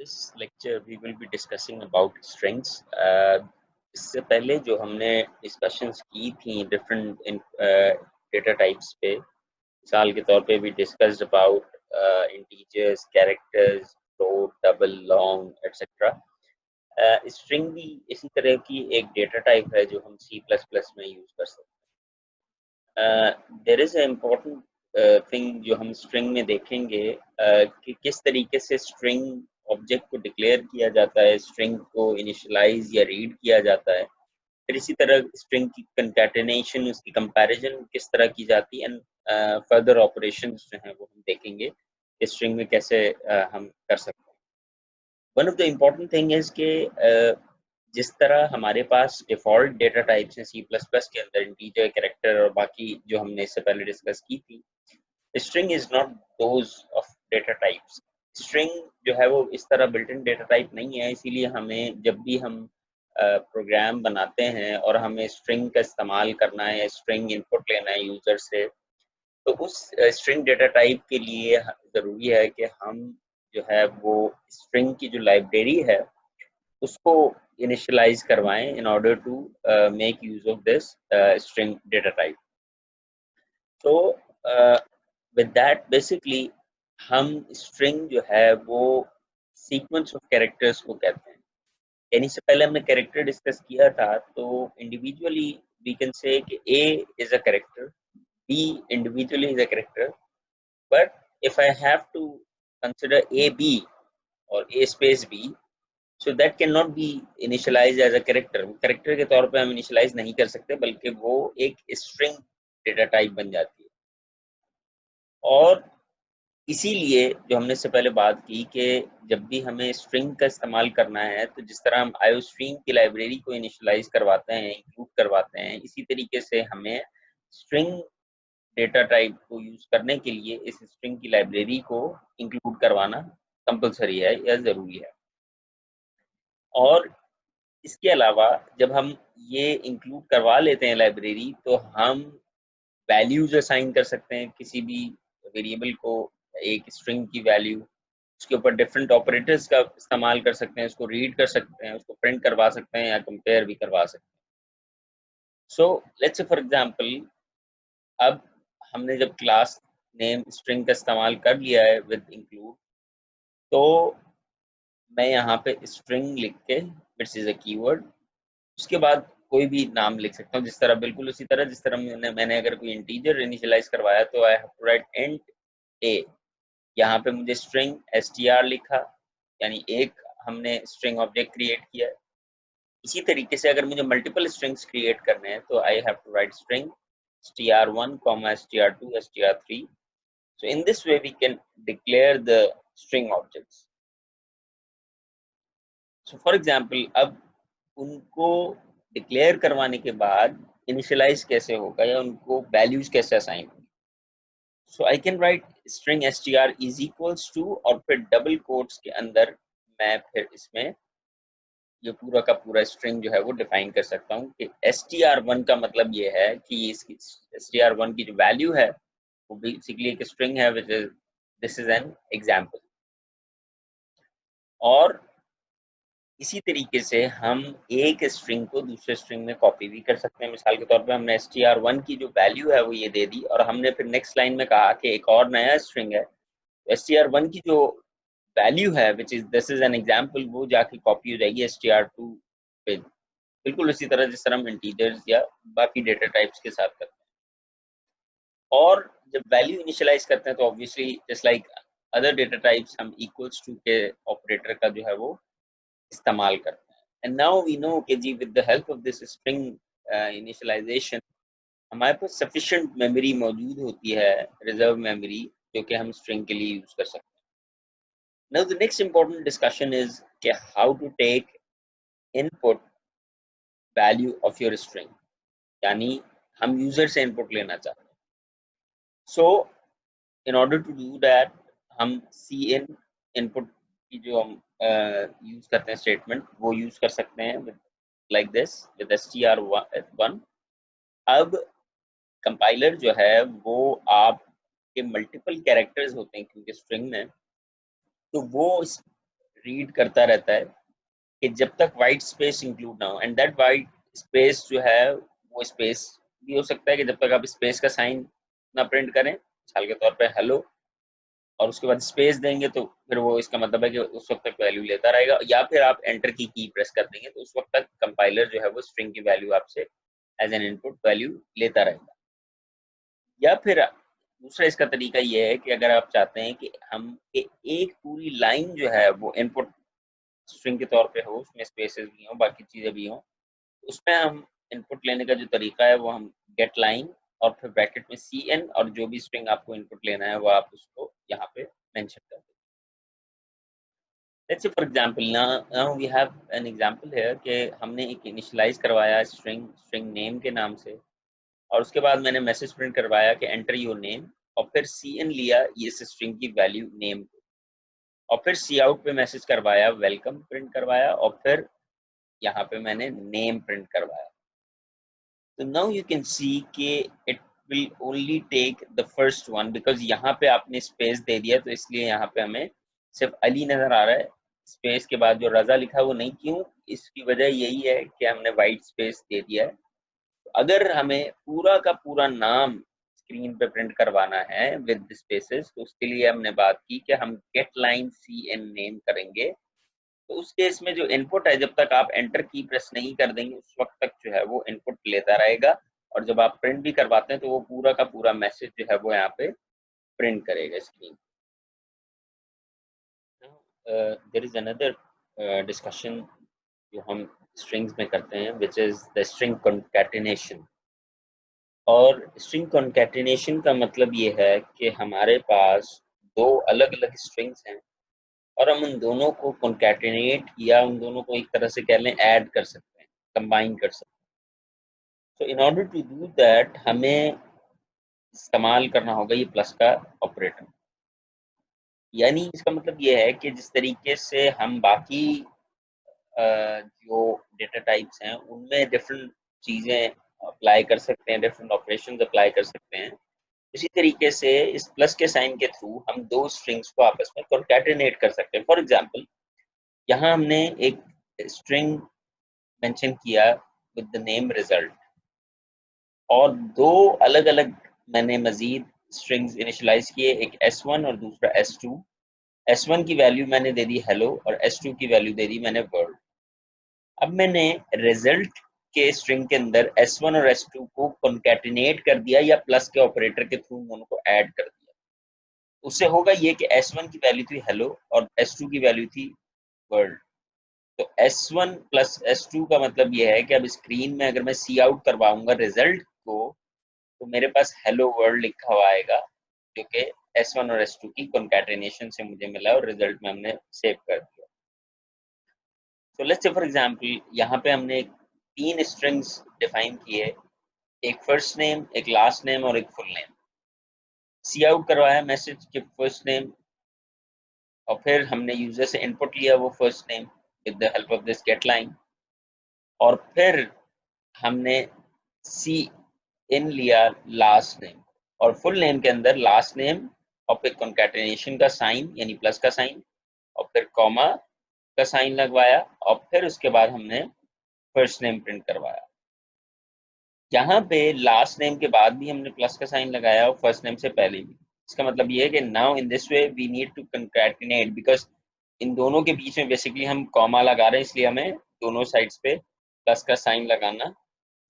This lecture we will be discussing about strings. इससे पहले जो हमने discussions की थी different data types पे, मिसाल के तौर पे we discussed about integers, characters, float, double, long, etc. String भी इसी तरह की एक data type है जो हम C++ में use कर सकते हैं. There is an important thing जो हम string में देखेंगे कि किस तरीके से string ऑब्जेक्ट को डिक्लेयर किया जाता है, स्ट्रिंग को इनिशियलाइज या रीड किया जाता है, फिर इसी तरह स्ट्रिंग की कंकैटिनेशन, उसकी कंपैरिजन किस तरह की जाती है, एंड फर्दर ऑपरेशंस जो हैं वो हम देखेंगे कि स्ट्रिंग में कैसे हम कर सकते हैं. One of the important thing is कि जिस तरह हमारे पास डिफॉल्ट डेटा टाइप्स हैं C++ के अंदर, इंटीजर, कैरेक्टर और बाकी जो हमने इससे पहले डिस्कस की थी, string is not those of data types. String जो है वो इस तरह बिल्ट इन डेटा टाइप नहीं है, इसीलिए हमें जब भी हम प्रोग्राम बनाते हैं और हमें स्ट्रिंग का इस्तेमाल करना है, स्ट्रिंग इनपुट लेना है यूजर से, तो उस स्ट्रिंग डेटा टाइप के लिए ज़रूरी है कि हम जो है वो स्ट्रिंग की जो लाइब्रेरी है उसको इनिशियलाइज करवाएं in order to make use of this string data type. तो विद दैट बेसिकली हम स्ट्रिंग जो है वो सीक्वेंस ऑफ कैरेक्टर्स को कहते हैं. यानी से पहले हमने कैरेक्टर डिस्कस किया था, तो इंडिविजुअली वी कैन से कि A is a character, B individually is a character, but if I have to consider AB और A space B, so that cannot be initialized as a character. Character के तौर पे हम initialise नहीं कर सकते, बल्कि वो एक स्ट्रिंग डेटा टाइप बन जाती है. और इसीलिए जो हमने इससे पहले बात की कि जब भी हमें स्ट्रिंग का इस्तेमाल करना है, तो जिस तरह हम आईओस्ट्रीम की लाइब्रेरी को इनिशियलाइज करवाते हैं, इंक्लूड करवाते हैं, इसी तरीके से हमें स्ट्रिंग डेटा टाइप को यूज करने के लिए इस स्ट्रिंग की लाइब्रेरी को इंक्लूड करवाना कंपलसरी है या ज़रूरी है. और इसके अलावा जब हम ये इंक्लूड करवा लेते हैं लाइब्रेरी, तो हम वैल्यूज असाइन कर सकते हैं किसी भी वेरिएबल को, एक स्ट्रिंग की वैल्यू, उसके ऊपर डिफरेंट ऑपरेटर्स का इस्तेमाल कर सकते हैं, उसको रीड कर सकते हैं, उसको प्रिंट करवा सकते हैं या कंपेयर भी करवा सकते हैं. So let's say for example, अब हमने जब क्लास नेम स्ट्रिंग का इस्तेमाल कर लिया है विद इंक्लूड, तो मैं यहाँ पे स्ट्रिंग लिख के, विच इज अ कीवर्ड, उसके बाद कोई भी नाम लिख सकता हूँ, जिस तरह बिल्कुल उसी तरह जिस तरह मैंने अगर कोई इंटीजर इनिशियलाइज करवाया तो I have to write int a. यहाँ पे मुझे स्ट्रिंग str लिखा, यानी एक हमने स्ट्रिंग ऑब्जेक्ट क्रिएट किया है. इसी तरीके से अगर मुझे मल्टीपल स्ट्रिंग्स क्रिएट करने हैं, तो I have to write string str1, str2, str3. So in this way we can declare the string objects. So for example, अब उनको डिक्लेयर करवाने के बाद इनिशियलाइज कैसे होगा या उनको वैल्यूज कैसे असाइन होंगी. So I can write string str is equals to, और फिर डबल कोट्स के अंदर मैं फिर इसमें ये पूरा का पूरा स्ट्रिंग जो है वो डिफाइन कर सकता हूँ कि str1 का मतलब ये है कि इसकी str1 की जो वैल्यू है वो बेसिकली एक स्ट्रिंग है, which is this is an example. और इसी तरीके से हम एक स्ट्रिंग को दूसरे स्ट्रिंग में कॉपी भी कर सकते हैं. मिसाल के तौर पे हमने str1 की जो वैल्यू है वो ये दे दी, और हमने फिर नेक्स्ट लाइन में कहा कि एक और नया स्ट्रिंग है, str1 की जो वैल्यू है, which is this is an example, वो जाके कॉपी हो जाएगी str2 पे, बिल्कुल उसी तरह जिस तरह हम इंटीजर्स या बाकी डेटा टाइप्स के साथ करते हैं. और जब वैल्यू इनिशियलाइज करते हैं तो obviously just like other data types हम इक्वल्स टू के ऑपरेटर का जो है वो इस्तेमाल करते हैं. एंड नाउ वी नो कि जी with the help of this string initialization हमारे पास सफिशिएंट मेमोरी मौजूद होती है, रिजर्व मेमोरी, जो कि हम स्ट्रिंग के लिए यूज कर सकते हैं. Now the next important discussion is कि how to take input value of your string, यानी हम यूजर से इनपुट लेना चाहते हैं. So in order to do that हम cin इनपुट की जो हम यूज करते हैं स्टेटमेंट, वो यूज कर सकते हैं लाइक दिस विद str1. अब कंपाइलर जो है वो आपके मल्टीपल कैरेक्टर्स होते हैं क्योंकि स्ट्रिंग में, तो वो रीड करता रहता है कि जब तक वाइट स्पेस इंक्लूड ना हो, एंड दैट वाइट स्पेस जो है वो स्पेस भी हो सकता है कि जब तक आप स्पेस का साइन ना प्रिंट करें, मिसाल के तौर पे हेलो, और उसके बाद स्पेस देंगे तो फिर वो इसका मतलब है कि उस वक्त तक वैल्यू लेता रहेगा, या फिर आप एंटर की प्रेस कर देंगे तो उस वक्त तक कंपाइलर जो है वो स्ट्रिंग की वैल्यू आपसे एज एन इनपुट वैल्यू लेता रहेगा। या फिर दूसरा इसका तरीका ये है कि अगर आप चाहते हैं कि हम एक पूरी लाइन जो है वो इनपुट स्ट्रिंग के तौर पे हो, उसमें स्पेसेस भी हों, बाकी चीज़ें भी हों, उसमें हम इनपुट लेने का जो तरीका है वो हम गेट लाइन और फिर ब्रैकेट में cn और जो भी स्ट्रिंग आपको इनपुट लेना है वो आप उसको यहाँ पे मेंशन कर दें। Let's say for example now we have an example here कि हमने एक इनिशियलाइज करवाया स्ट्रिंग नेम के नाम से, और उसके बाद मैंने मैसेज प्रिंट करवाया कि एंटर योर नेम, और फिर cn लिया इस स्ट्रिंग की वैल्यू नेम को, और फिर सी आउट पे मैसेज करवाया वेलकम प्रिंट करवाया, और फिर यहाँ पे मैंने नेम प्रिंट करवाया। तो नाउ यू कैन सी कि it will only take the first one, because यहाँ पे आपने स्पेस दे दिया तो इसलिए यहाँ पे हमें सिर्फ अली नजर आ रहा है, स्पेस के बाद जो रजा लिखा है वो नहीं। क्यों? इसकी वजह यही है कि हमने वाइट स्पेस दे दिया है। तो अगर हमें पूरा का पूरा नाम स्क्रीन पे प्रिंट करवाना है विद स्पेसेस, तो उसके लिए हमने बात की कि हम गेट लाइन cn नेम करेंगे। तो उस केस में जो इनपुट है, जब तक आप एंटर की प्रेस नहीं कर देंगे उस वक्त तक जो है वो इनपुट लेता रहेगा, और जब आप प्रिंट भी करवाते हैं तो वो पूरा का पूरा मैसेज जो है वो यहाँ पे प्रिंट करेगा screen. There is another discussion जो हम स्ट्रिंग्स में करते हैं, which is the string concatenation. और स्ट्रिंग कॉन्कैटिनेशन का मतलब ये है कि हमारे पास दो अलग अलग स्ट्रिंग्स हैं और हम उन दोनों को कॉन्कैटिनेट या उन दोनों को एक तरह से कह लें ऐड कर सकते हैं, कंबाइन कर सकते हैं। तो in order to do that हमें इस्तेमाल करना होगा ये प्लस का ऑपरेटर। यानी इसका मतलब ये है कि जिस तरीके से हम बाकी जो डेटा टाइप्स हैं उनमें डिफरेंट चीज़ें अप्लाई कर सकते हैं, डिफरेंट ऑपरेशंस अप्लाई कर सकते हैं, इसी तरीके से इस प्लस के साइन के थ्रू हम दो स्ट्रिंग्स को आपस में कॉन्कैटिनेट कर सकते हैं। फॉर एग्जांपल, यहाँ हमने एक स्ट्रिंग मेंशन किया विद द नेम रिजल्ट, और दो अलग अलग मैंने मजीद स्ट्रिंग्स इनिशियलाइज किए, एक s1 और दूसरा s2। s1 की वैल्यू मैंने दे दी हेलो और s2 की वैल्यू दे दी मैंने वर्ल्ड। अब मैंने रिजल्ट के स्ट्रिंग के अंदर s1 और s2 को कॉन्कैटिनेट कर दिया या प्लस के ऑपरेटर के थ्रू दोनों को ऐड कर दिया। उससे होगा ये कि s1 की वैल्यू थी हेलो और s2 की वैल्यू थी वर्ल्ड। तो S1 प्लस S2 का मतलब ये है कि अब स्क्रीन में अगर मैं सी आउट करवाऊंगा रिजल्ट को, तो मेरे पास हेलो वर्ल्ड लिखा हुआ आएगा, जो कि S1 और S2 की कॉन्कैटिनेशन से मुझे मिला और रिजल्ट में हमने सेव कर दिया। तो लेट्स से फॉर एग्जांपल यहाँ पे हमने तीन स्ट्रिंग्स डिफाइन किए, एक फर्स्ट नेम, एक लास्ट नेम और एक फुल नेम। सी आउट करवाया मैसेज के फर्स्ट नेम, और फिर हमने यूजर से इनपुट लिया वो first name with the help of this getline, और फिर हमने सी इन लिया लास्ट नेम, और फुल नेम के अंदर लास्ट नेम और फिर कॉन्कैटिनेशन का साइन यानी प्लस का साइन और फिर कॉमा का साइन लगवाया, और फिर उसके बाद हमने फर्स्ट नेम प्रिंट करवाया। यहाँ पे लास्ट नेम के बाद भी हमने प्लस का साइन लगाया और फर्स्ट नेम से पहले भी। इसका मतलब ये है कि now in this way we need to concatenate, because इन दोनों के बीच में बेसिकली हम कॉमा लगा रहे हैं, इसलिए हमें दोनों साइड्स पे प्लस का साइन लगाना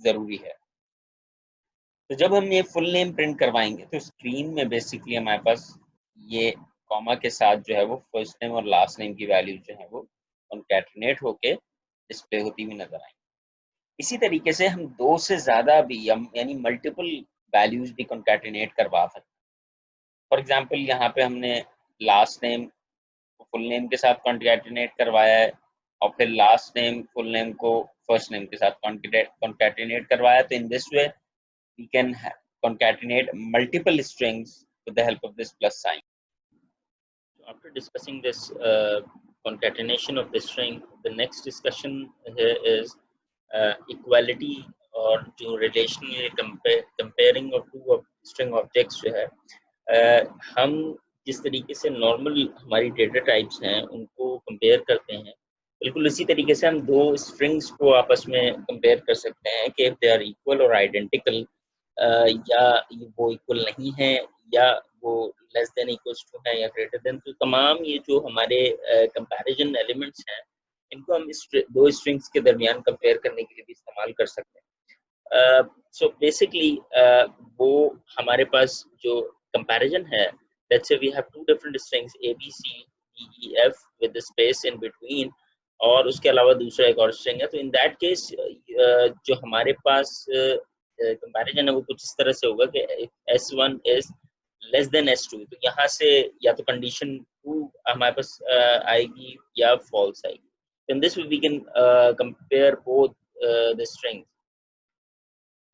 जरूरी है। तो जब हम ये फुल नेम प्रिंट करवाएंगे तो स्क्रीन में बेसिकली हमारे पास ये कॉमा के साथ जो है वो फर्स्ट नेम और लास्ट नेम की वैल्यू जो है वो कॉन्कैटिनेट होके डिस्प्ले होती हुई नजर आएंगी। इसी तरीके से हम दो से ज्यादा भी यानी मल्टीपल वैल्यूज भी कॉन्कैटिनेट करवा सकते हैं। फॉर एग्जांपल यहाँ पे हमने लास्ट नेम को फुल नेम के साथ कॉन्कैटिनेट करवाया है, और फिर लास्ट नेम फुल नेम को फर्स्ट नेम के साथ कॉन्कैटिनेट करवाया। तो इन this way we can concatenate multiple strings with the help of this plus sign. So after discussing this concatenation of the string, the next discussion here is equality और जो relational comparing of two string objects जो है हम जिस तरीके से normal हमारी data types हैं उनको को कंपेयर करते हैं, बिल्कुल इसी तरीके से हम दो स्ट्रिंग्स को आपस में कंपेयर कर सकते हैं कि इफ दे आर इक्वल और आइडेंटिकल, या वो इक्वल नहीं है, या वो लेस देन इक्वल्स टू है या ग्रेटर देन। तो तमाम ये जो हमारे कंपैरिजन एलिमेंट्स हैं, इनको हम दो स्ट्रिंग्स के दरमियान कंपेयर करने के लिए भी इस्तेमाल कर सकते हैं। सो बेसिकली वो हमारे पास जो कंपैरिजन है, let's say we have two different strings A B C D E F with the space in between, और उसके अलावा दूसरा एक और स्ट्रिंग है, तो इन दैट केस जो हमारे पास कंपैरिजन है वो कुछ इस तरह से होगा कि S1 is less then S2, तो यहाँ से या तो कंडीशन 2 हमारे पास आएगी या फॉल्स आएगी। In this way we can compare both the strings.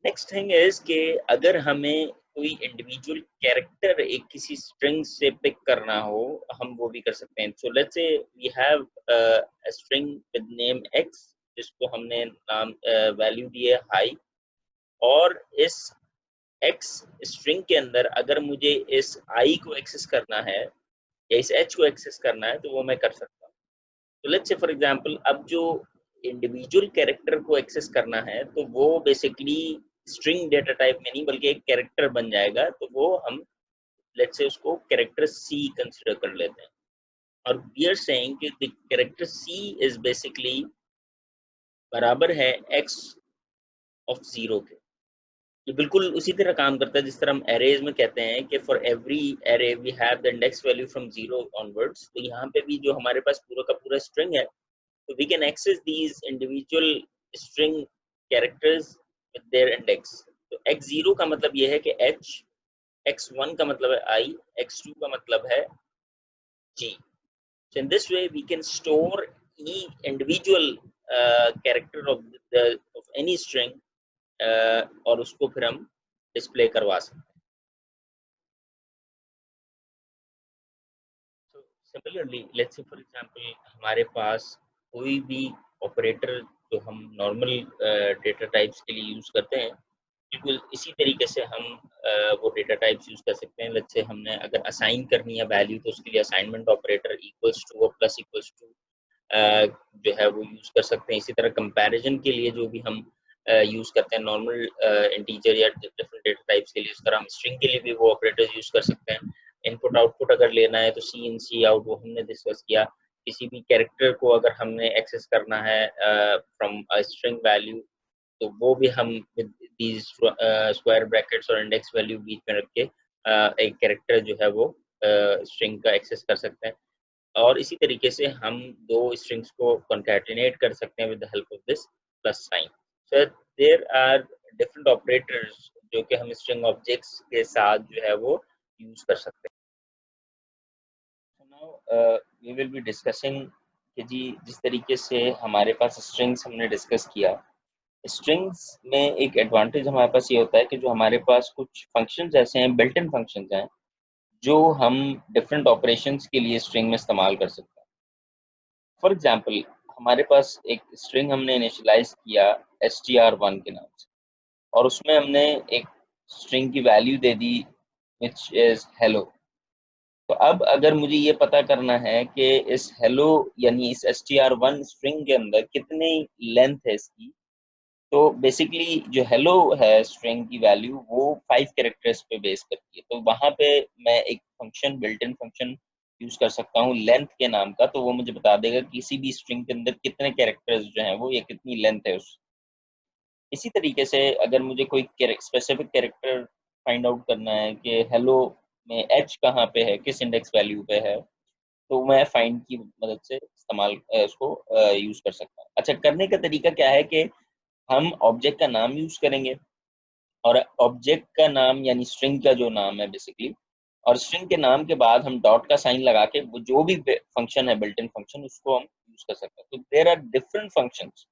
Next thing is कि अगर हमें कोई इंडिविजुअल कैरेक्टर एक किसी स्ट्रिंग से पिक करना हो, हम वो भी कर सकते हैं। So let's say we have a string with name x, जिसको हमने नाम वैल्यू दी है हाई, और इस x स्ट्रिंग के अंदर अगर मुझे इस i को एक्सेस करना है या इस h को एक्सेस करना है, तो वो मैं कर सकता हूँ। तो लेट्स से फॉर एग्जांपल अब जो इंडिविजुअल कैरेक्टर को एक्सेस करना है, तो वो बेसिकली स्ट्रिंग डेटा टाइप में नहीं बल्कि एक कैरेक्टर बन जाएगा, तो वो हम लेट्स से उसको कैरेक्टर सी कंसीडर कर लेते हैं, और वी आर सेइंग कि the character C is basically बराबर है x ऑफ 0 के। ये बिल्कुल उसी तरह काम करता है जिस तरह हम एरेज में कहते हैं कि for every array we have the index value from 0 onwards. तो यहाँ पे भी जो हमारे पास पूरा का पूरा स्ट्रिंग है, so we can access these individual string characters with their index। तो x0 का मतलब ये है कि h, x1 का मतलब है I, x2 का मतलब है G। So in this way we can store each individual character of any string, और उसको फिर हम डिस्प्ले करवा सकते हैं। So similarly, let's say for example हमारे पास कोई भी ऑपरेटर जो हम नॉर्मल डेटा टाइप्स के लिए यूज करते हैं, बिल्कुल इसी तरीके से हम वो डेटा टाइप्स यूज कर सकते हैं। लेट्स से हमने अगर असाइन करनी है वैल्यू, तो उसके लिए असाइनमेंट ऑपरेटर इक्वल्स टू और प्लस इक्वल्स टू जो है वो यूज कर सकते हैं। इसी तरह कंपैरिजन के लिए जो भी हम यूज करते हैं नॉर्मल इंटीजर या डिफरेंट डेटा टाइप्स के लिए, उस तरह हम स्ट्रिंग के लिए भी वो ऑपरेटर्स यूज कर सकते हैं। इनपुट आउटपुट अगर लेना है तो सी इन सी आउट, वो हमने डिस्कस किया। किसी भी कैरेक्टर को अगर हमने एक्सेस करना है फ्रॉम अ स्ट्रिंग वैल्यू, तो वो भी हम विद दीज स्क्वायर ब्रैकेट्स और इंडेक्स वैल्यू बीच में रख के एक कैरेक्टर जो है वो स्ट्रिंग का एक्सेस कर सकते हैं। और इसी तरीके से हम दो स्ट्रिंग्स को कॉन्कैटिनेट कर सकते हैं with the help of this plus sign. So there are different operators जो कि हम स्ट्रिंग ऑब्जेक्ट्स के साथ जो है वो यूज कर सकते हैं। Now we will be discussing कि जी जिस तरीके से हमारे पास स्ट्रिंग्स हमने डिस्कस किया, स्ट्रिंग्स में एक एडवांटेज हमारे पास ये होता है कि जो हमारे पास कुछ फंक्शंस ऐसे हैं, बिल्ट इन फंक्शंस हैं, जो हम डिफरेंट ऑपरेशंस के लिए स्ट्रिंग में इस्तेमाल कर सकते हैं। फॉर एग्जांपल हमारे पास एक स्ट्रिंग हमने इनिशियलाइज किया str1 के नाम से, और उसमें हमने एक स्ट्रिंग की वैल्यू दे दी विच इज हेलो। तो अब अगर मुझे ये पता करना है कि इस हेलो यानी इस str1 स्ट्रिंग के अंदर कितनी लेंथ है इसकी, तो बेसिकली जो हेलो है स्ट्रिंग की वैल्यू वो 5 कैरेक्टर्स पे बेस करती है। तो वहां पे मैं एक function, built in function use कर सकता हूँ लेंथ के नाम का, तो वो मुझे बता देगा किसी भी स्ट्रिंग के अंदर कितने कैरेक्टर्स जो हैं वो, या कितनी लेंथ है उस। इसी तरीके से अगर मुझे कोई स्पेसिफिक कैरेक्टर फाइंड आउट करना है कि हेलो में एच कहाँ पे है, किस इंडेक्स वैल्यू पे है, तो मैं फाइंड की मदद से इस्तेमाल उसको यूज कर सकता हूँ। अच्छा, करने का तरीका क्या है कि हम ऑब्जेक्ट का नाम यूज करेंगे, और ऑब्जेक्ट का नाम यानी स्ट्रिंग का जो नाम है बेसिकली, और स्ट्रिंग के नाम के बाद हम डॉट का साइन लगा के वो जो भी फंक्शन है बिल्ट इन फंक्शन, उसको हम यूज कर सकते हैं। तो देयर आर डिफरेंट फंक्शंस।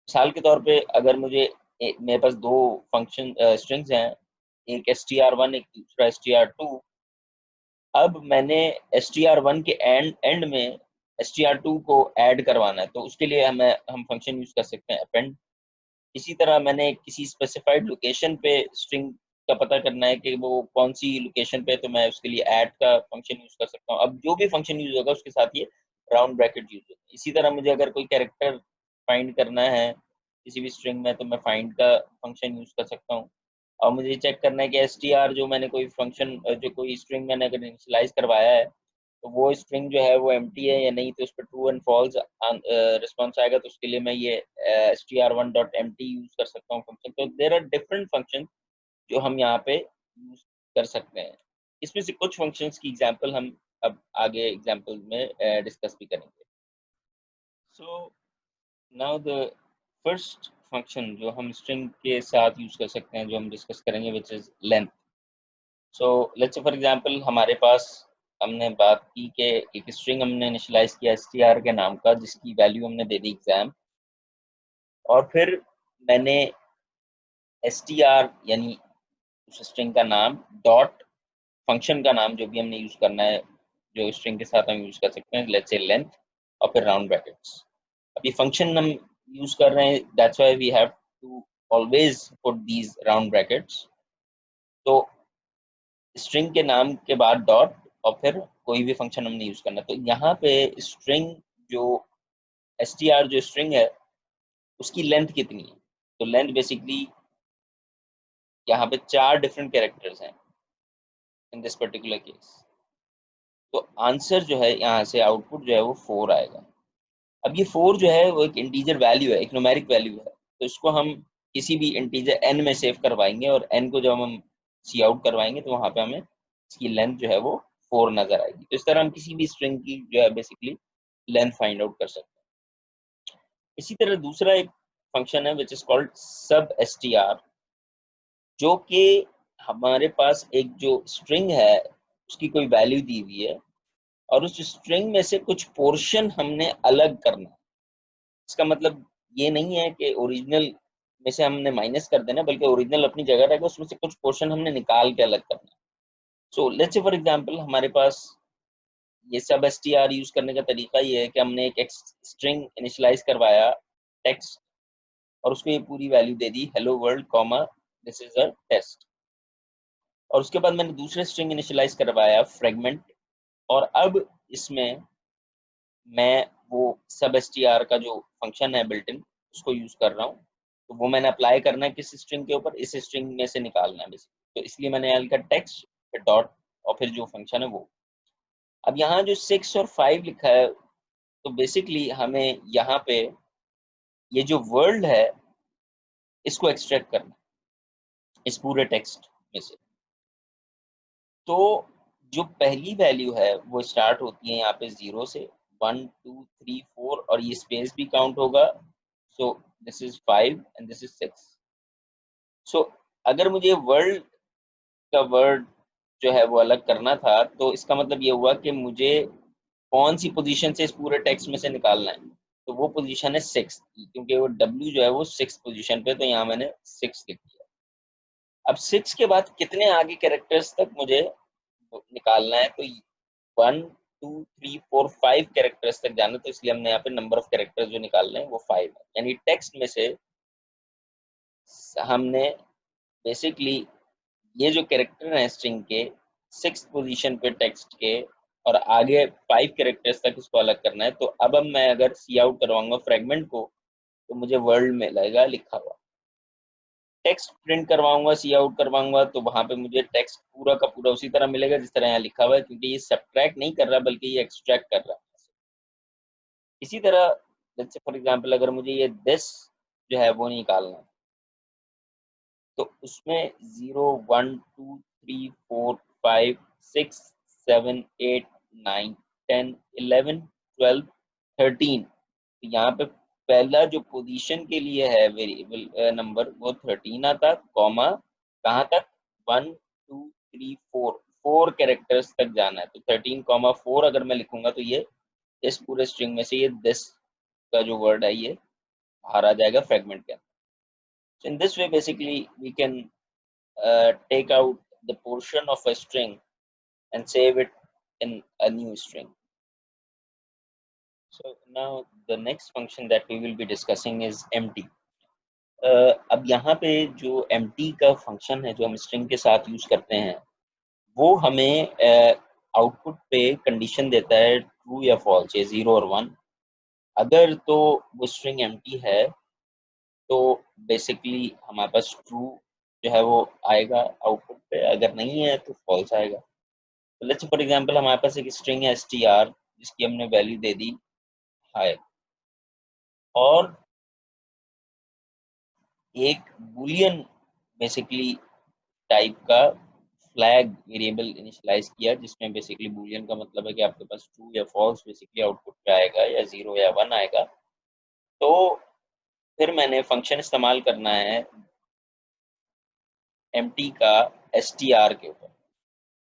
मिसाल के तौर पे अगर मुझे मेरे पास दो फंक्शन स्ट्रिंग्स हैं, एक str1 एक दूसरा str2। अब मैंने str1 के एंड में str2 को ऐड करवाना है, तो उसके लिए हम फंक्शन यूज कर सकते हैं append। इसी तरह मैंने किसी स्पेसिफाइड लोकेशन पे स्ट्रिंग का पता करना है कि वो कौन सी लोकेशन पे, तो मैं उसके लिए ऐड का फंक्शन यूज कर सकता हूँ। अब जो भी फंक्शन यूज होगा उसके साथ ये राउंड ब्रैकेट यूज होते हैं। इसी तरह मुझे अगर कोई कैरेक्टर फाइंड करना है किसी भी स्ट्रिंग में, तो मैं फाइंड का फंक्शन यूज कर सकता हूँ। और मुझे चेक करना है कि str जो मैंने कोई फंक्शन, जो कोई स्ट्रिंग मैंने अगर इनिशियलाइज करवाया है, तो वो स्ट्रिंग जो है वो एम्प्टी है या नहीं, तो उस पर ट्रू एंड फॉल्स रिस्पॉन्स आएगा। तो उसके लिए मैं ये str1.empty यूज कर सकता हूँ फंक्शन। तो देयर आर डिफरेंट फंक्शन जो हम यहाँ पे यूज कर सकते हैं। इसमें से कुछ फंक्शंस की एग्जांपल हम अब आगे एग्जांपल में डिस्कस भी करेंगे। So now the first function जो हम स्ट्रिंग के साथ यूज कर सकते हैं, जो हम डिस्कस करेंगे, which is length. So let's say for example हमारे पास, हमने बात की कि एक स्ट्रिंग हमने इनिशियलाइज किया str के नाम का, जिसकी वैल्यू हमने दे दी एग्जाम, और फिर मैंने str यानी उस स्ट्रिंग का नाम डॉट फंक्शन का नाम जो भी हमने यूज करना है, जो स्ट्रिंग के साथ हम यूज कर सकते हैं, लेट्स से लेंथ, और फिर राउंड ब्रैकेट्स। अब ये फंक्शन हम यूज कर रहे हैं, that's why we have to always put these round brackets. तो स्ट्रिंग के नाम के बाद डॉट, और फिर कोई भी फंक्शन हमने यूज करना है। तो यहाँ पे स्ट्रिंग जो str जो स्ट्रिंग है उसकी लेंथ कितनी है, तो लेंथ बेसिकली यहाँ पे 4 डिफरेंट कैरेक्टर्स हैं इन दिस पर्टिकुलर केस। तो आंसर जो है, यहाँ से आउटपुट जो है वो 4 आएगा। अब ये 4 जो है वो एक इंटीजर वैल्यू है, एक न्यूमेरिक वैल्यू है। तो इसको हम किसी भी इंटीजर n में सेव करवाएंगे, और n को जब हम सी आउट करवाएंगे तो वहां पे हमें इसकी लेंथ जो है वो 4 नजर आएगी। तो इस तरह हम किसी भी स्ट्रिंग की जो है बेसिकली लेंथ फाइंड आउट कर सकते हैं। इसी तरह दूसरा एक फंक्शन है विच इज कॉल्ड सब str, जो कि हमारे पास एक जो स्ट्रिंग है उसकी कोई वैल्यू दी हुई है, और उस स्ट्रिंग में से कुछ पोर्शन हमने अलग करना है। इसका मतलब ये नहीं है कि ओरिजिनल में से हमने माइनस कर देना, बल्कि ओरिजिनल अपनी जगह रहेगा, उसमें से कुछ पोर्शन हमने निकाल के अलग करना है। सो लेट्स से फॉर एग्जांपल हमारे पास ये सब str यूज करने का तरीका ये है कि हमने एक स्ट्रिंग इनिशियलाइज करवाया टेक्स्ट, और उसको ये पूरी वैल्यू दे दी hello world comma this is a test. और उसके बाद मैंने दूसरे स्ट्रिंग इनिशियलाइज करवाया फ्रेगमेंट, और अब इसमें मैं वो सब str का जो फंक्शन है बिल्ट इन, उसको यूज कर रहा हूँ। तो वो मैंने अप्लाई करना है किस स्ट्रिंग के ऊपर, इस स्ट्रिंग में से निकालना है बेसिकली। तो इसलिए मैंने यहाँ लिखा टेक्स्ट, फिर डॉट, और फिर जो फंक्शन है वो। अब यहाँ जो 6 और 5 लिखा है, तो बेसिकली हमें यहाँ पे ये जो वर्ल्ड है इसको एक्सट्रैक्ट करना है इस पूरे टेक्स्ट में से। तो जो पहली वैल्यू है वो स्टार्ट होती है यहाँ पे 0 से, 1 2 3 4, और ये स्पेस भी काउंट होगा। So this is 5 and this is 6। सो अगर मुझे वर्ल्ड का वर्ड जो है वो अलग करना था, तो इसका मतलब ये हुआ कि मुझे कौन सी पोजीशन से इस पूरे टेक्स्ट में से निकालना है। तो वो पोजीशन है 6, क्योंकि वो W जो है वो 6 पोजीशन पे, तो यहाँ मैंने 6 लिख दिया। अब 6 के बाद कितने आगे कैरेक्टर्स तक मुझे निकालना है, तो 1 2 3 4 5 कैरेक्टर्स तक जाना। तो इसलिए हमने यहाँ पे नंबर ऑफ कैरेक्टर्स जो निकालने हैं वो 5 है। यानी टेक्स्ट में से हमने बेसिकली ये जो कैरेक्टर हैं स्ट्रिंग के 6th पोजीशन पे टेक्स्ट के, और आगे 5 कैरेक्टर्स तक इसको अलग करना है। तो अब मैं अगर सी आउट करवाऊंगा फ्रेगमेंट को, तो मुझे वर्ल्ड मिलेगा लिखा हुआ। टेक्स्ट प्रिंट करवाऊंगा, सी आउट करवाऊंगा, तो वहां पे मुझे टेक्स्ट पूरा का पूरा उसी तरह मिलेगा जिस तरह यहाँ लिखा हुआ है, क्योंकि ये सब्ट्रैक्ट नहीं कर रहा बल्कि ये एक्सट्रैक्ट कर रहा है। इसी तरह लेट्स से फॉर एग्जांपल अगर मुझे ये दिस जो है वो निकालना है, तो उसमें 0 1 2 3 4 5 6 7 8 9 10 11 12 13। तो यहाँ पे पहला जो पोजीशन के लिए है वेरिएबल नंबर वो 13 आता, कॉमा कहाँ तक, 1 2 3 4 4 कैरेक्टर्स तक जाना है। तो 13 कॉमा 4 अगर मैं लिखूंगा, तो ये इस पूरे स्ट्रिंग में से ये दिस का जो वर्ड है ये बाहर आ जाएगा फ्रेगमेंट के अंदर। So in this way basically we can take out the portion of a string and save it in a new string. So now the next function that we will be discussing is empty. अब यहाँ पे जो empty का function है जो हम string के साथ यूज करते हैं, वो हमें आउटपुट पे कंडीशन देता है ट्रू या फॉल्स, ये 0 और 1। अगर तो वो स्ट्रिंग एम्प्टी है तो बेसिकली हमारे पास ट्रू जो है वो आएगा आउटपुट पे, अगर नहीं है तो फॉल्स आएगा। तो लेट्स फॉर एग्जांपल हमारे पास एक स्ट्रिंग है str जिसकी हमने वैल्यू दे दी हाय, और एक बुलियन बेसिकली टाइप का फ्लैग वेरिएबल इनिशियलाइज किया जिसमें बेसिकली बुलियन का मतलब है कि आपके पास ट्रू या फॉल्स बेसिकली आउटपुट पे आएगा, या 0 या 1 आएगा। तो फिर मैंने फंक्शन इस्तेमाल करना है एम्प्टी का str के ऊपर,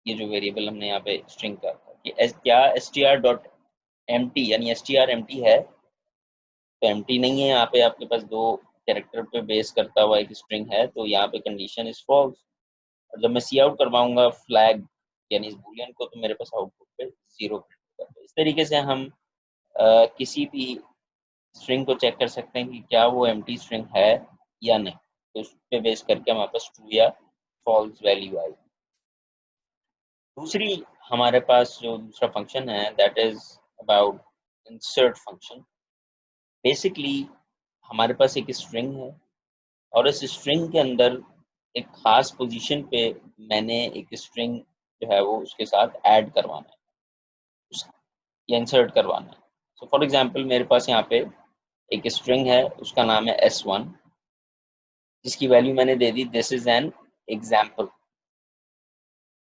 ये जो वेरिएबल हमने यहाँ पे स्ट्रिंग का था कि क्या str डॉट एम्प्टी यानी str एम्प्टी है, तो एम्प्टी नहीं है, यहाँ पे आपके पास दो कैरेक्टर पे बेस करता हुआ एक स्ट्रिंग है, तो यहाँ पे कंडीशन इज फॉल्स। और जब मैं सी आउट करवाऊंगा फ्लैग यानी इस बूलियन को, तो मेरे पास आउटपुट पे 0 प्रिंट होगा। तो इस तरीके से हम किसी भी स्ट्रिंग को चेक कर सकते हैं कि क्या वो एम्प्टी स्ट्रिंग है या नहीं, तो उस पे बेस करके हमारे पास ट्रू या फॉल्स वैल्यू आएगी। दूसरी हमारे पास जो दूसरा फंक्शन है that is about insert function. Basically हमारे पास एक स्ट्रिंग है और इस स्ट्रिंग के अंदर एक खास पोजीशन पे मैंने एक स्ट्रिंग जो है वो उसके साथ ऐड करवाना है या इंसर्ट करवाना है। सो फॉर एग्जांपल मेरे पास यहाँ पे एक स्ट्रिंग है, उसका नाम है s1, जिसकी वैल्यू मैंने दे दी दिस इज एन एग्जाम्पल,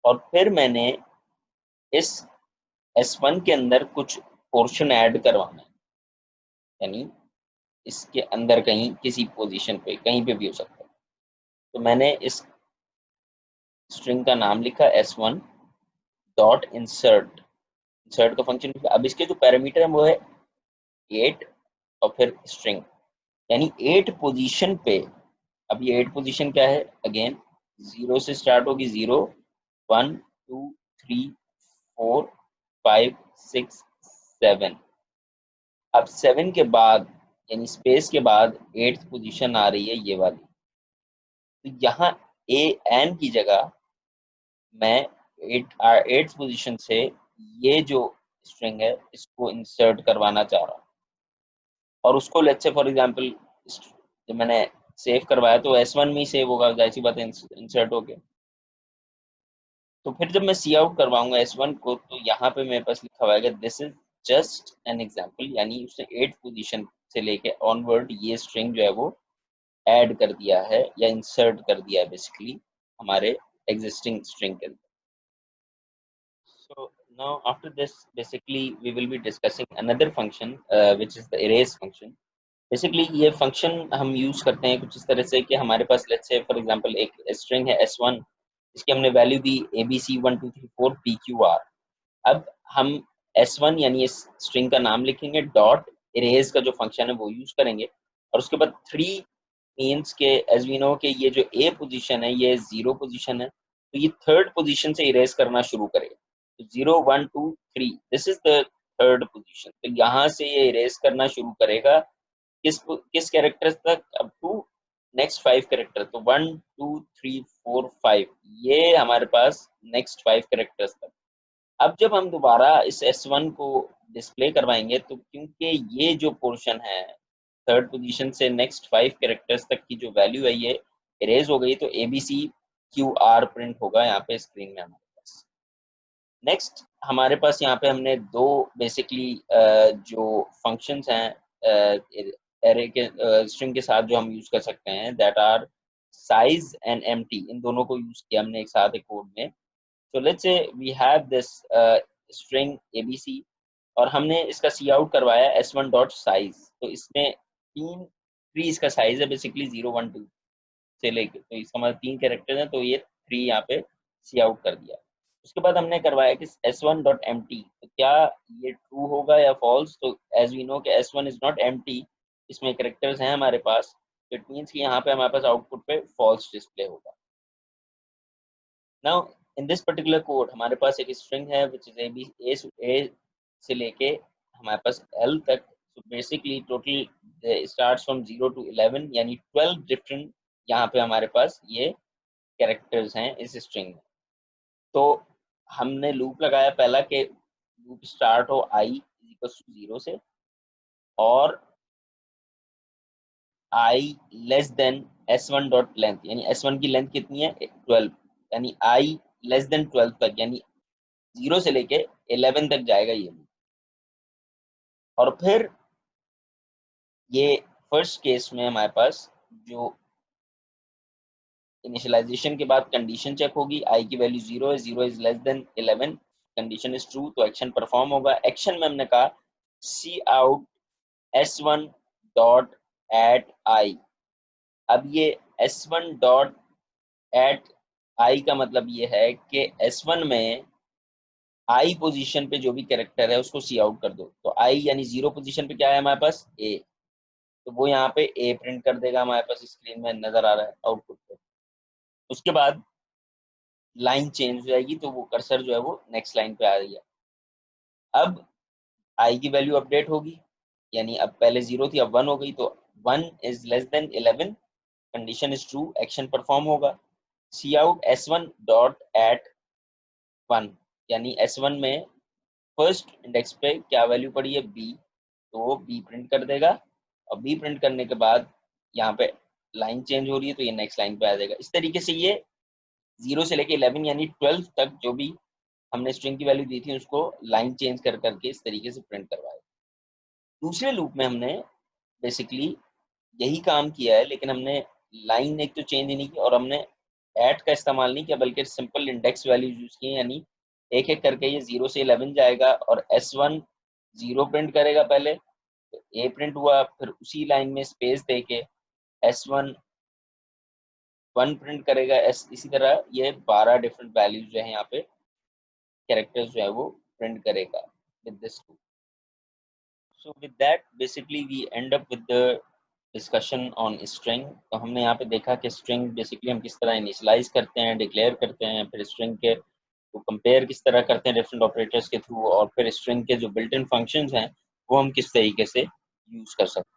और फिर मैंने इस s1 के अंदर कुछ पोर्शन ऐड करवाना है, यानी इसके अंदर कहीं किसी पोजीशन पे कहीं पे भी हो सकता है। तो मैंने इस स्ट्रिंग का नाम लिखा s1 डॉट इंसर्ट, इंसर्ट का फंक्शन लिखा। अब इसके जो पैरामीटर है वो है 8 और फिर स्ट्रिंग, यानी 8 पोजीशन पे। अब ये 8 पोजीशन क्या है, अगेन 0 से स्टार्ट होगी, 0 1 2 3 4 5 6 7। अब 7 के बाद यानी स्पेस के बाद 8th पोजीशन आ रही है ये वाली, तो यहाँ ए एन की जगह मैं 8th पोजीशन से ये जो स्ट्रिंग है इसको इंसर्ट करवाना चाह रहा हूँ, और उसको लेट्स से फॉर एग्जांपल जब मैंने सेव करवाया तो s1 में ही सेव होगा, जाहिर सी बात है इंसर्ट हो गया। तो फिर जब मैं सी आउट करवाऊंगा s1 को, तो यहाँ पे मेरे पास लिखा हुआ है this is just an example, यानी उसने 8th पोजीशन से लेके ऑनवर्ड ये स्ट्रिंग जो है वो ऐड कर दिया है या इंसर्ट कर दिया है बेसिकली हमारे एग्जिस्टिंग स्ट्रिंग के अंदर। So now after this, basically we will be discussing another function which is the erase function. Basically ये function हम use करते हैं कुछ इस तरह से कि हमारे पास let's say for example एक string है s1 जिसकी हमने value दी abc1234 pqr। अब हम s1 यानी इस string का नाम लिखेंगे, डॉट erase का जो function है वो use करेंगे, और उसके बाद 3 means के as we know कि ये जो a position है ये 0 position है, तो ये 3rd position से erase करना शुरू करेगा। 0 1 2 3 this is the 3rd position, तो यहाँ से ये इरेज करना शुरू करेगा किस कैरेक्टर तक, अब टू नेक्स्ट 5 कैरेक्टर, तो 1 2 3 4 5 ये हमारे पास नेक्स्ट 5 कैरेक्टर्स तक। अब जब हम दोबारा इस s1 को डिस्प्ले करवाएंगे, तो क्योंकि ये जो पोर्शन है 3rd पोजीशन से नेक्स्ट 5 कैरेक्टर्स तक की जो वैल्यू है ये इरेज हो गई, तो abc qr प्रिंट होगा यहाँ पे स्क्रीन में हमारे पास। नेक्स्ट हमारे पास यहाँ पे हमने दो बेसिकली जो फंक्शंस हैं एरे के स्ट्रिंग के साथ जो हम यूज कर सकते हैं that are size and empty, इन दोनों को यूज किया हमने एक साथ एक कोड में। So let's say we have this string ABC और हमने इसका सी आउट करवाया s1 डॉट साइज, तो इसमें थ्री इसका साइज है बेसिकली 0 1 2 से लेके, तो इसका मतलब 3 कैरेक्टर हैं, तो ये 3 यहाँ पे सी आउट कर दिया। उसके बाद हमने करवाया कि s1 डॉट एम्प्टी, तो क्या ये ट्रू होगा या फॉल्स, तो एज वी नो कि s1 इज नॉट एम्प्टी, इसमें कैरेक्टर्स हैं हमारे पास, इट मींस कि यहाँ पे हमारे पास आउटपुट पे फॉल्स डिस्प्ले होगा। Now in this particular code हमारे पास एक स्ट्रिंग है विच इज ए से लेके हमारे पास l तक, so basically total starts from 0 to 11 यानी 12 डिफरेंट यहाँ पे हमारे पास ये कैरेक्टर्स हैं इस स्ट्रिंग में। तो हमने लूप लगाया पहला कि लूप स्टार्ट हो i इक्वल टू 0 से और i less than s1 dot length, यानी s1 की लेंथ कितनी है 12, यानी i लेस देन 12 तक, यानी 0 से लेके 11 तक जाएगा ये। और फिर ये फर्स्ट केस में हमारे पास जो इनिशियलाइजेशन के बाद कंडीशन चेक होगी, i की वैल्यू 0 है, 0 is less than 11, condition is true, तो एक्शन परफॉर्म होगा। एक्शन में हमने कहा cout s1 dot at i। अब ये s1 डॉट एट i का मतलब ये है कि s1 में i पोजीशन पे जो भी कैरेक्टर है उसको सी आउट कर दो। तो i यानी 0 पोजीशन पे क्या है हमारे पास a, तो वो यहाँ पे a प्रिंट कर देगा, हमारे पास स्क्रीन में नजर आ रहा है आउटपुट पे। उसके बाद लाइन चेंज हो जाएगी, तो वो कर्सर जो है वो नेक्स्ट लाइन पे आ गया। अब i की वैल्यू अपडेट होगी, यानी अब पहले 0 थी अब 1 हो गई, तो 1 is less than 11, condition is true, action perform होगा। सी आउट s1 डॉट एट 1, यानी s1 में फर्स्ट इंडेक्स पे क्या वैल्यू पड़ी है b, तो वो b प्रिंट कर देगा। और b प्रिंट करने के बाद यहाँ पे लाइन चेंज हो रही है, तो ये नेक्स्ट लाइन पे आ जाएगा। इस तरीके से ये 0 से लेके 11 यानी 12 तक जो भी हमने स्ट्रिंग की वैल्यू दी थी उसको लाइन चेंज कर करके इस तरीके से प्रिंट करवाया। दूसरे लूप में हमने बेसिकली यही काम किया है, लेकिन हमने लाइन एक तो चेंज नहीं की और हमने ऐड का इस्तेमाल नहीं किया, बल्कि सिंपल इंडेक्स वैल्यू यूज की, यानी एक एक करके ये 0 से 11 जाएगा और s1 0 प्रिंट करेगा पहले, तो a प्रिंट हुआ, फिर उसी लाइन में स्पेस दे के s1 1 प्रिंट करेगा, इसी तरह ये 12 डिफरेंट वैल्यूज जो है यहाँ पे कैरेक्टर्स जो है वो प्रिंट करेगा with this too. So with that basically we end up with the discussion on string. तो हमने यहाँ पे देखा कि स्ट्रिंग बेसिकली हम किस तरह इनिशियलाइज करते हैं, डिक्लेयर करते हैं, फिर स्ट्रिंग के को कंपेयर किस तरह करते हैं डिफरेंट ऑपरेटर्स के थ्रू, और फिर स्ट्रिंग के जो बिल्ट इन फंक्शंस हैं वो हम किस तरीके से यूज कर सकते हैं।